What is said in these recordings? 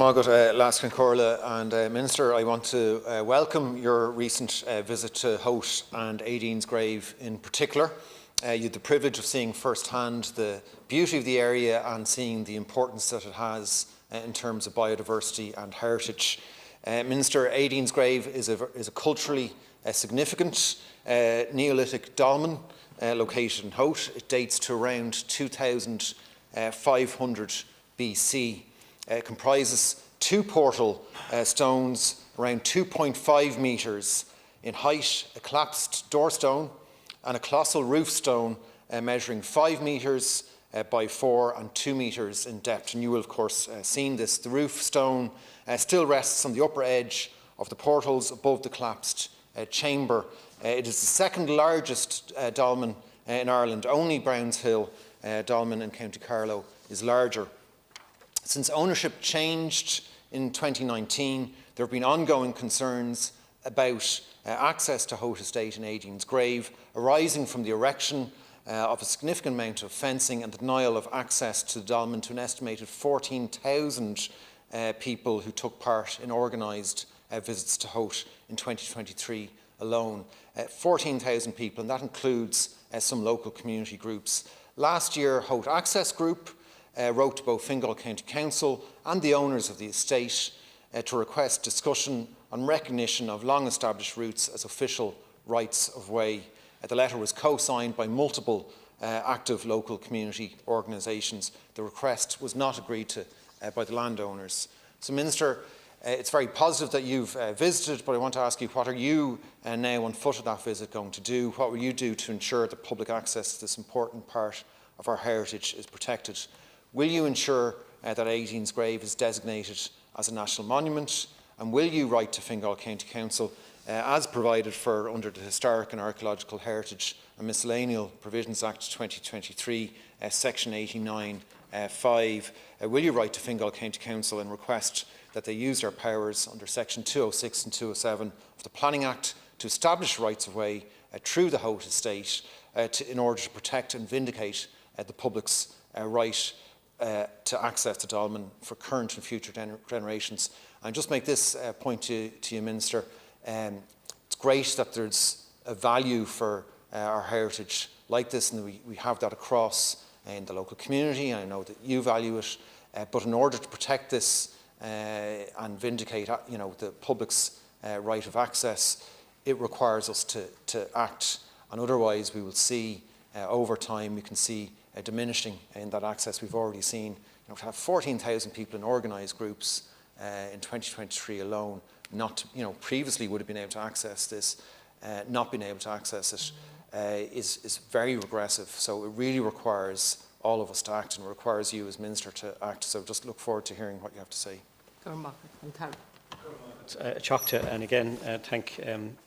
Margaret Laskin Corla, and Minister, I want to welcome your recent visit to Howth and Aideen's grave in particular. You had the privilege of seeing firsthand the beauty of the area and seeing the importance that it has in terms of biodiversity and heritage. Minister, Aideen's grave is a culturally significant Neolithic dolmen located in Howth. It dates to around 2500 BC. It comprises two portal stones around 2.5 metres in height, a collapsed doorstone and a colossal roof stone measuring 5 metres by 4 and 2 metres in depth. And you will of course seen this. The roof stone still rests on the upper edge of the portals above the collapsed chamber. It is the second largest dolmen in Ireland. Only Browns Hill dolmen in County Carlow is larger. Since ownership changed in 2019, there have been ongoing concerns about access to Howth Estate and Aideen's grave, arising from the erection of a significant amount of fencing and the denial of access to the dolmen to an estimated 14,000 people who took part in organised visits to Howth in 2023 alone. 14,000 people, and that includes some local community groups. Last year, Howth Access Group wrote to both Fingal County Council and the owners of the estate to request discussion on recognition of long-established routes as official rights of way. The letter was co-signed by multiple active local community organisations. The request was not agreed to by the landowners. So, Minister, it's very positive that you've visited, but I want to ask you, what are you now on foot of that visit going to do? What will you do to ensure that public access to this important part of our heritage is protected? Will you ensure that Aideen's grave is designated as a national monument? And will you write to Fingal County Council, as provided for under the Historic and Archaeological Heritage and Miscellaneous Provisions Act 2023, Section 89(5), will you write to Fingal County Council and request that they use their powers under Section 206 and 207 of the Planning Act to establish rights of way through the Howth Estate in order to protect and vindicate the public's right to access the dolmen for current and future generations? And just make this point to you, Minister. It's great that there's a value for our heritage like this, and we have that across in the local community, and I know that you value it. But in order to protect this and vindicate, the public's right of access, it requires us to act. And otherwise, we will see over time, we can see diminishing in that access. We've already seen to have 14,000 people in organised groups in 2023 alone, not previously would have been able to access this, not being able to access it is very regressive. So it really requires all of us to act, and requires you as Minister to act. So just look forward to hearing what you have to say. Teachta, and again thank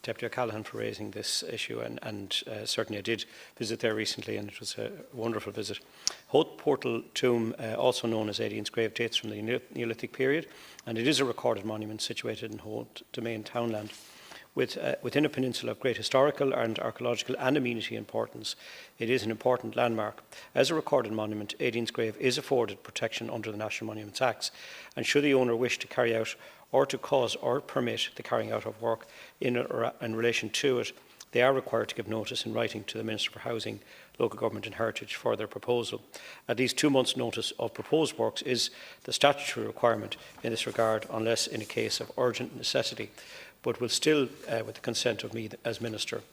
Deputy O'Callaghan for raising this issue, and certainly I did visit there recently, and it was a wonderful visit. Howth Portal Tomb, also known as Aideen's grave, dates from the Neolithic period, and it is a recorded monument situated in Howth Domain townland. Within a peninsula of great historical and archaeological and amenity importance, it is an important landmark. As a recorded monument, Aideen's grave is afforded protection under the National Monuments Acts, and should the owner wish to carry out or to cause or permit the carrying out of work in relation to it, they are required to give notice in writing to the Minister for Housing, Local Government and Heritage for their proposal. At least 2 months' notice of proposed works is the statutory requirement in this regard, unless in a case of urgent necessity, but will still, with the consent of me as Minister.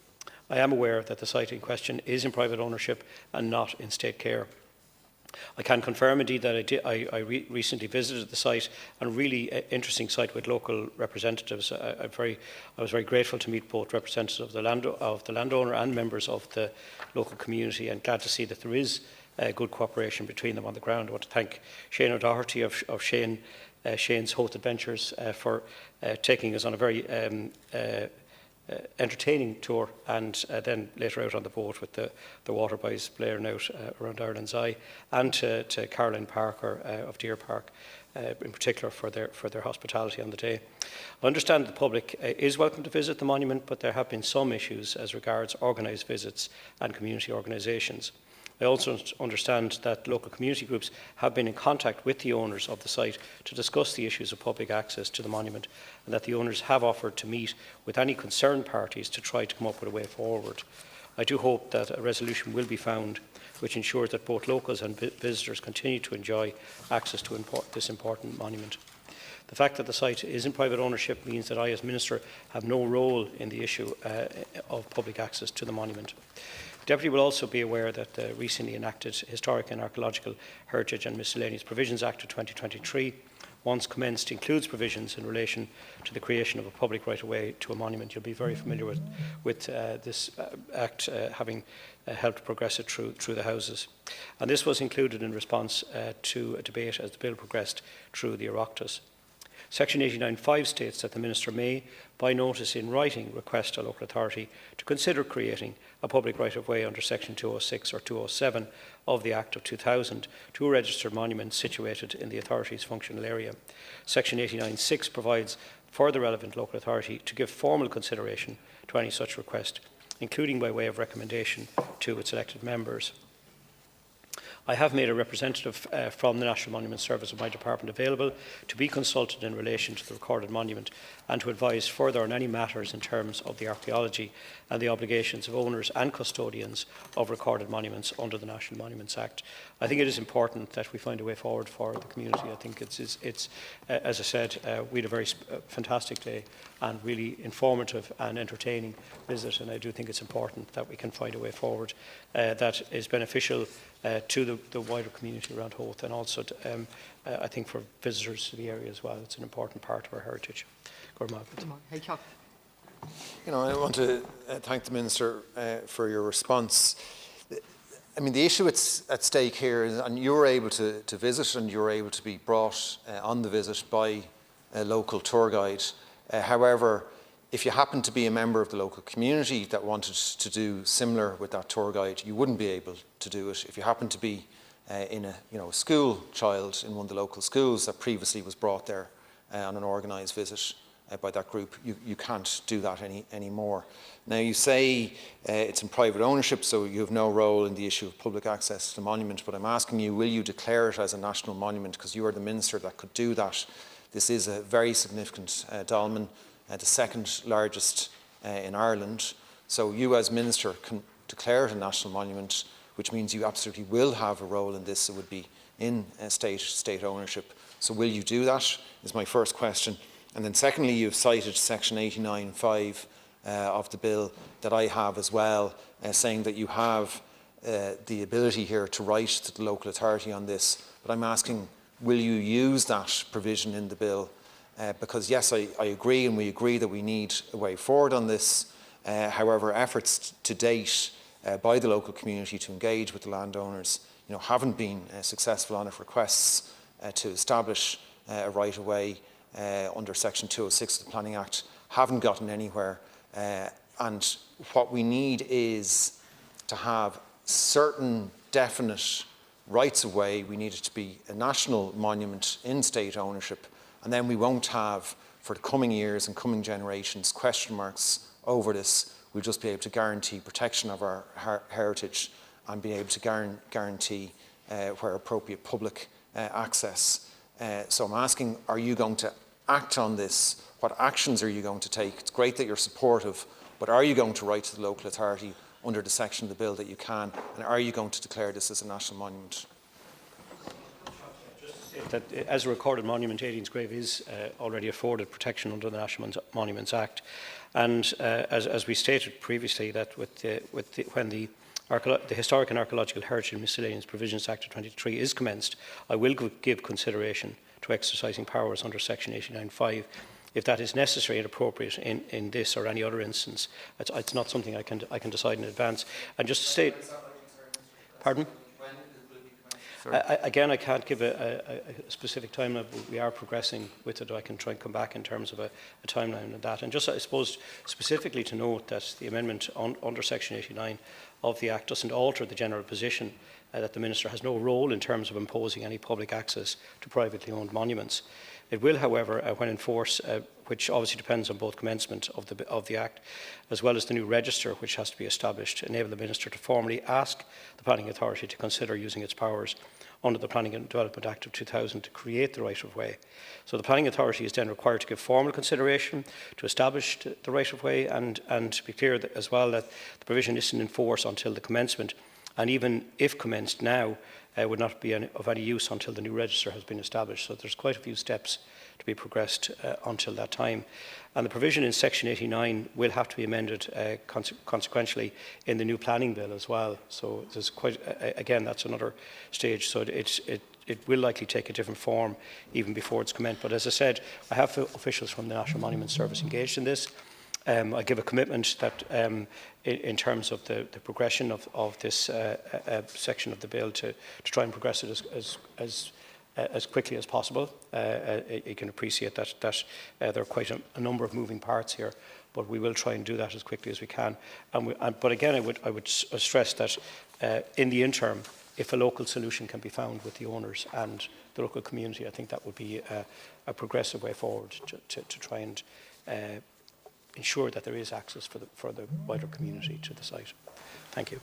I am aware that the site in question is in private ownership and not in state care. I can confirm indeed that I recently visited the site, and a really interesting site with local representatives. I was very grateful to meet both representatives of the landowner and members of the local community, and glad to see that there is good cooperation between them on the ground. I want to thank Cian O'Callaghan of Shane's Howth Adventures for taking us on a very entertaining tour, and then later out on the boat with the water boys blaring out around Ireland's Eye, and to Caroline Parker of Deer Park in particular for their hospitality on the day. I understand the public is welcome to visit the monument, but there have been some issues as regards organised visits and community organisations. I also understand that local community groups have been in contact with the owners of the site to discuss the issues of public access to the monument, and that the owners have offered to meet with any concerned parties to try to come up with a way forward. I do hope that a resolution will be found which ensures that both locals and visitors continue to enjoy access to this important monument. The fact that the site is in private ownership means that I, as Minister, have no role in the issue of public access to the monument. The Deputy will also be aware that the recently enacted Historic and Archaeological Heritage and Miscellaneous Provisions Act of 2023, once commenced, includes provisions in relation to the creation of a public right-of-way to a monument. You'll be very familiar with this Act, having helped progress it through the Houses. And this was included in response to a debate as the bill progressed through the Oireachtas. Section 89.5 states that the Minister may, by notice in writing, request a local authority to consider creating a public right-of-way under Section 206 or 207 of the Act of 2000 to a registered monument situated in the authority's functional area. Section 89.6 provides for the relevant local authority to give formal consideration to any such request, including by way of recommendation to its elected members. I have made a representative from the National Monument Service of my department available to be consulted in relation to the recorded monument and to advise further on any matters in terms of the archaeology and the obligations of owners and custodians of recorded monuments under the National Monuments Act. I think it is important that we find a way forward for the community. I think it's as I said, we had a very fantastic day and really informative and entertaining visit, and I do think it's important that we can find a way forward that is beneficial to the wider community around Howth, and also to, I think for visitors to the area as well. It's an important part of our heritage. You know, I want to thank the Minister for your response. I mean, the issue at stake here is, and you were able to visit, and you were able to be brought on the visit by a local tour guide. However, if you happen to be a member of the local community that wanted to do similar with that tour guide, you wouldn't be able to do it. If you happen to be in a school child in one of the local schools that previously was brought there on an organised visit by that group, you can't do that anymore. Now, you say it's in private ownership, so you have no role in the issue of public access to the monument, but I'm asking you, will you declare it as a national monument, because you are the Minister that could do that. This is a very significant dolmen, the second largest in Ireland. So you as Minister can declare it a national monument, which means you absolutely will have a role in this. It would be in state ownership. So will you do that, is my first question. And then secondly, you've cited Section 89.5 of the bill that I have as well, saying that you have the ability here to write to the local authority on this. But I'm asking, will you use that provision in the bill? Because yes, I agree, and we agree that we need a way forward on this. However, efforts to date by the local community to engage with the landowners, haven't been successful on it. Requests to establish a right-of-way under Section 206 of the Planning Act haven't gotten anywhere. And what we need is to have certain definite rights-of-way. We need it to be a national monument in state ownership. And then we won't have, for the coming years and coming generations, question marks over this. We'll just be able to guarantee protection of our heritage and be able to guarantee, where appropriate, public access. So I'm asking, are you going to act on this? What actions are you going to take? It's great that you're supportive, but are you going to write to the local authority under the section of the bill that you can? And are you going to declare this as a national monument? That as a recorded monument, Aideen's grave is already afforded protection under the National Monuments Act, and as we stated previously, that when the Historic and Archaeological Heritage and Miscellaneous Provisions Act of 23 is commenced, I will give consideration to exercising powers under Section 89.5 if that is necessary and appropriate in this or any other instance. It's not something I can decide in advance. And just to state, pardon. Again, I can't give a specific timeline, but we are progressing with it. I can try and come back in terms of a timeline on that. And just, I suppose, specifically to note that the amendment under Section 89 of the Act doesn't alter the general position that the Minister has no role in terms of imposing any public access to privately owned monuments. It will, however, when in force, which obviously depends on both commencement of the Act, as well as the new register which has to be established, enable the Minister to formally ask the Planning Authority to consider using its powers under the Planning and Development Act of 2000 to create the right-of-way. So the Planning Authority is then required to give formal consideration to establish the right-of-way, and to be clear that as well that the provision isn't in force until the commencement, and even if commenced now, would not be of any use until the new register has been established. So there's quite a few steps to be progressed until that time. And the provision in section 89 will have to be amended consequentially in the new planning bill as well. So there's quite, again, that's another stage. So it will likely take a different form even before it's commenced. But as I said, I have officials from the National Monument Service engaged in this. I give a commitment that in terms of the progression of this section of the bill to try and progress it as quickly as possible. You can appreciate that there are quite a number of moving parts here, but we will try and do that as quickly as we can. But again, I would stress that in the interim, if a local solution can be found with the owners and the local community, I think that would be a progressive way forward to try and ensure that there is access for the wider community to the site. Thank you.